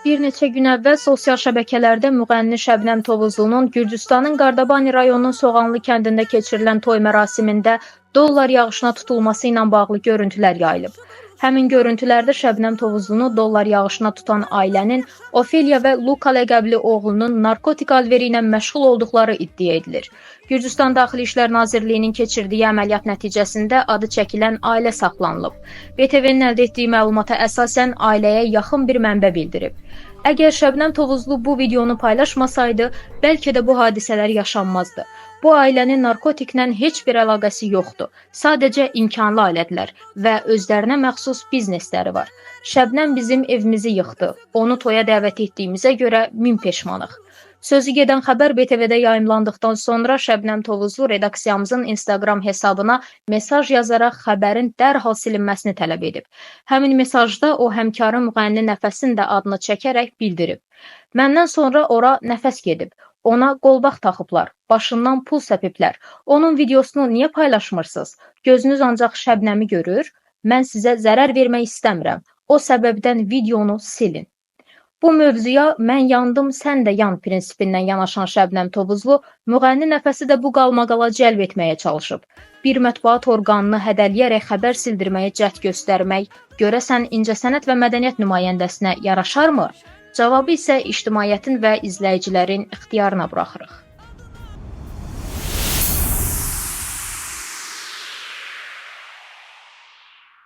Bir neçə gün əvvəl sosial şəbəkələrdə müğənni Şəbnəm Tovuzlunun Gürcüstanın Qardabani rayonunun Soğanlı kəndində keçirilən toy mərasimində dollar yağışına tutulması ilə bağlı görüntülər yayılıb. Həmin görüntülərdə Şəbnəm Tovuzlunu dollar yağışına tutan ailənin Ofeliya və Luka ləqəbli oğlunun narkotik alveri ilə məşğul olduqları iddia edilir. Gürcüstan Daxili İşlər Nazirliyinin keçirdiyi əməliyyat nəticəsində adı çəkilən ailə saxlanılıb. BTV-nin əldə etdiyi məlumata əsasən ailəyə yaxın bir mənbə bildirib. Əgər Şəbnəm Tovuzlu bu videonu paylaşmasaydı, bəlkə də bu hadisələr yaşanmazdı. Bu ailənin narkotiklə heç bir əlaqəsi yoxdur. Sadəcə imkanlı ailədirlər və özlərinə məxsus biznesləri var. Şəbnəm bizim evimizi yıxdı. Onu toya dəvət etdiyimizə görə min peşmanıq. Sözü gedən xəbər BTV-də yayımlandıqdan sonra Şəbnəm Tovuzlu redaksiyamızın Instagram hesabına mesaj yazaraq xəbərin dərhal silinməsini tələb edib. Həmin mesajda o həmkarı müğənni Nəfəsin də adını çəkərək bildirib. Məndən sonra ora Nəfəs gedib. Ona qolbaq taxıblar, başından pul səpiblər. Onun videosunu niyə paylaşmırsınız? Gözünüz ancaq Şəbnəmi görür. Mən sizə zərər vermək istəmirəm. O səbəbdən videonu silin. Bu mövzuya mən yandım, sən də yan prinsipindən yanaşan Şəbnəm Tovuzlu, müğənni Nəfəsi də bu qalmaqala cəlb etməyə çalışıb. Bir mətbuat orqanını hədələyərək xəbər sildirməyə cəhd göstərmək, görəsən incəsənət və mədəniyyət nümayəndəsinə yaraşarmı? Cavabı isə ictimaiyyətin və izləyicilərin ixtiyarına buraxırıq.